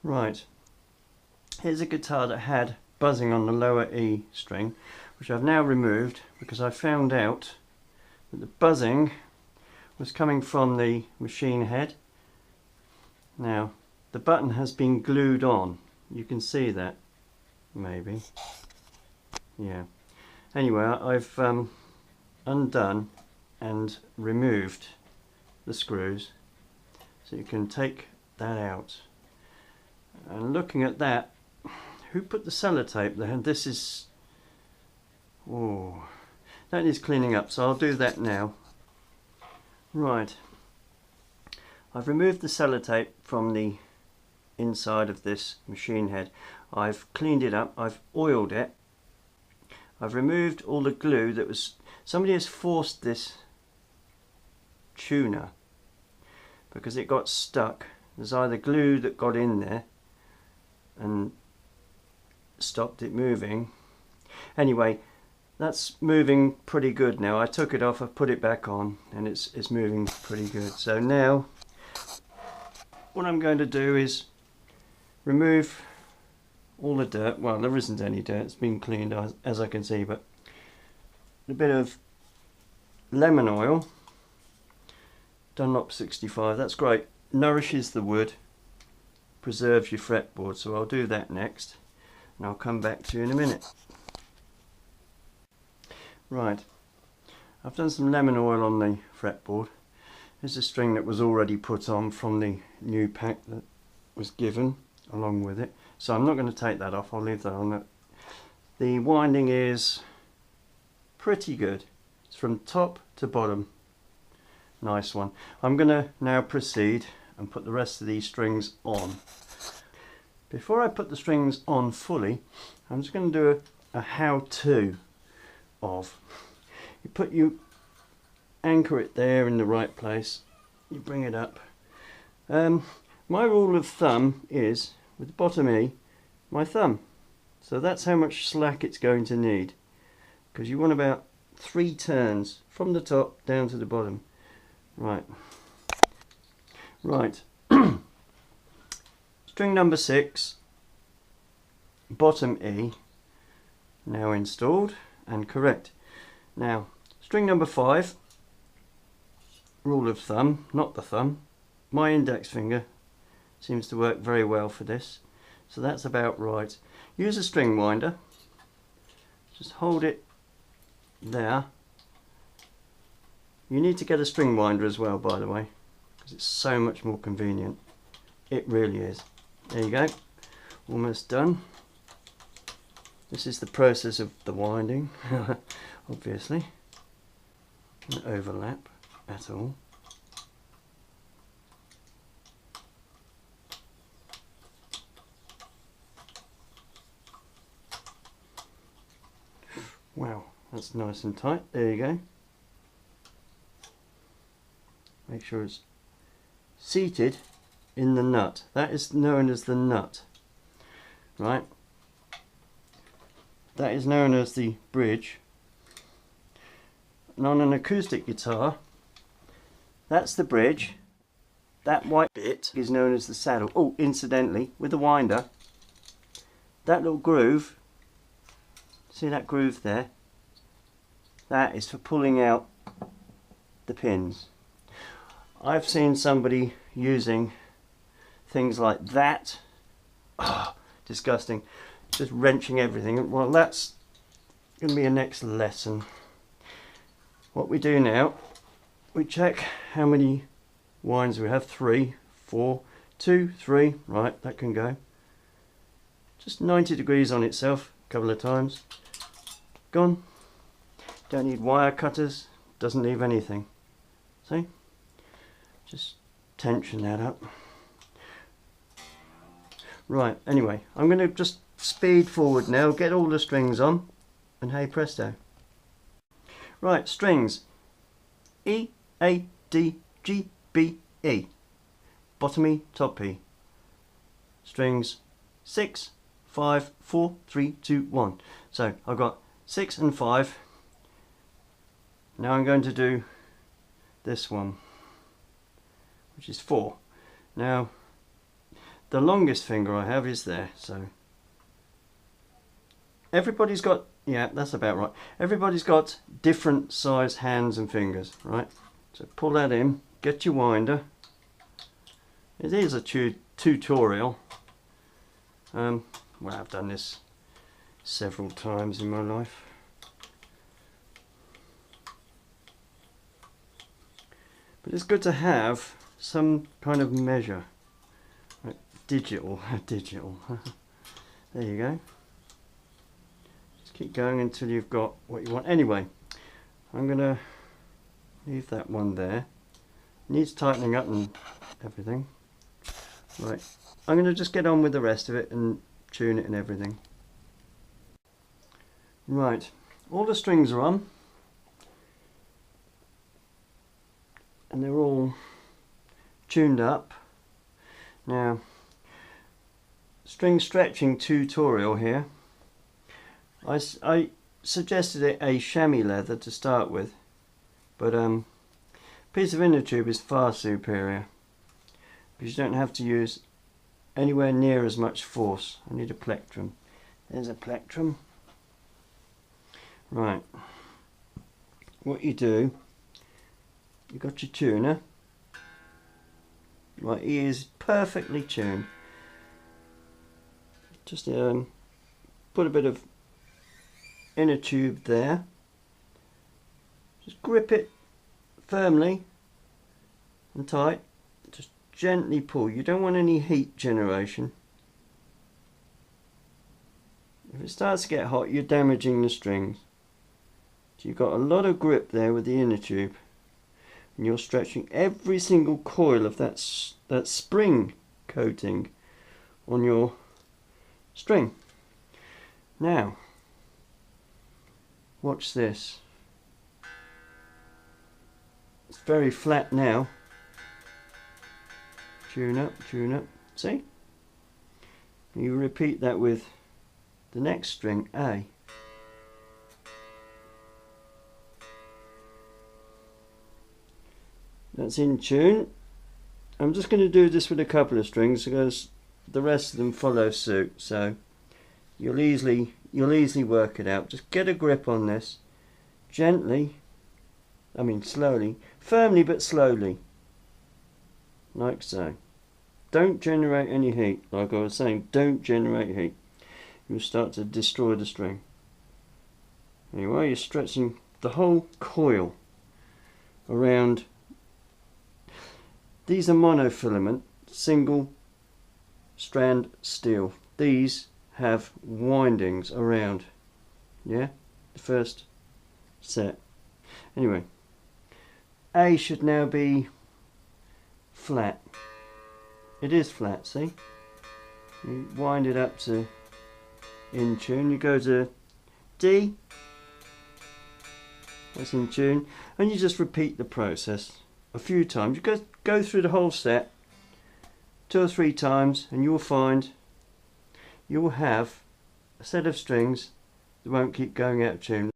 Right, here's a guitar that had buzzing on the lower E string, which I've now removed because I found out that the buzzing was coming from the machine head. Now the button has been glued on, you can see that maybe, yeah. Anyway, I've undone and removed the screws so you can take that out. And looking at that, who put the sellotape there? And this is, oh, that needs cleaning up, so I'll do that now. Right, I've removed the sellotape from the inside of this machine head. I've cleaned it up, I've oiled it, I've removed all the glue that was, somebody has forced this tuner because it got stuck. There's either glue that got in there and stopped it moving. Anyway, that's moving pretty good now. I took it off, I put it back on, and it's moving pretty good. So now what I'm going to do is remove all the dirt. Well, there isn't any dirt, it's been cleaned as I can see, but a bit of lemon oil, Dunlop 65, that's great, nourishes the wood, preserves your fretboard, so I'll do that next and I'll come back to you in a minute. Right, I've done some lemon oil on the fretboard. Here's a string that was already put on from the new pack that was given along with it, so I'm not going to take that off, I'll leave that on. The winding is pretty good, it's from top to bottom, nice one. I'm going to now proceed and put the rest of these strings on. Before I put the strings on fully, I'm just going to do a how-to of, you anchor it there in the right place, you bring it up. My rule of thumb is with the bottom E, my thumb, so that's how much slack it's going to need, because you want about 3 turns from the top down to the bottom. Right, string number 6, bottom E, now installed and correct. Now string number 5, rule of thumb, not the thumb, my index finger seems to work very well for this, so that's about right. Use a string winder, just hold it there. You need to get a string winder as well, by the way, because it's so much more convenient. It really is. There you go, almost done. This is the process of the winding, obviously. Don't overlap at all. Wow, that's nice and tight. There you go. Make sure it's seated in the nut. That is known as the nut, right? That is known as the bridge. And on an acoustic guitar, that's the bridge. That white bit is known as the saddle. Oh, incidentally, with the winder, that little groove, see that groove there? That is for pulling out the pins. I've seen somebody using things like that. Oh, disgusting. Just wrenching everything. Well, that's going to be a next lesson. What we do now, we check how many winds we have. 3, 4, 2, 3. Right, that can go. Just 90 degrees on itself a couple of times. Gone. Don't need wire cutters. Doesn't leave anything. See? Just tension that up. Right, anyway, I'm going to just speed forward now, get all the strings on, and hey presto. Right, strings. E, A, D, G, B, E. Bottom E, top E. Strings 6, 5, 4, 3, 2, 1. So I've got 6 and 5. Now I'm going to do this one, which is 4. Now the longest finger I have is there. So everybody's got, yeah, that's about right. Everybody's got different size hands and fingers, right? So pull that in, get your winder. It is a tutorial. Well, I've done this several times in my life. But it's good to have some kind of measure. Right, digital. There you go. Just keep going until you've got what you want. Anyway, I'm going to leave that one there. Needs tightening up and everything. Right, I'm going to just get on with the rest of it and tune it and everything. Right, all the strings are on. And they're all tuned up. Now, string stretching tutorial here. I suggested a chamois leather to start with, but piece of inner tube is far superior because you don't have to use anywhere near as much force. I need a plectrum. There's a plectrum. Right. What you do, you got your tuner. My ear is perfectly tuned. Just put a bit of inner tube there. Just grip it firmly and tight. Just gently pull. You don't want any heat generation. If it starts to get hot, you're damaging the strings. So you've got a lot of grip there with the inner tube. And you're stretching every single coil of that spring coating on your string. Now, watch this. It's very flat now. Tune up, tune up. See? You repeat that with the next string, A. That's in tune. I'm just going to do this with a couple of strings because the rest of them follow suit. So you'll easily work it out. Just get a grip on this, gently. I mean slowly, firmly but slowly, like so. Don't generate any heat. Like I was saying, don't generate heat. You'll start to destroy the string. Anyway, you're stretching the whole coil around. These are monofilament, single strand steel. These have windings around, yeah, the first set. Anyway, A should now be flat. It is flat, see? You wind it up to in tune. You go to D, that's in tune, and you just repeat the process a few times. You go through the whole set 2 or 3 times and you'll find you'll have a set of strings that won't keep going out of tune.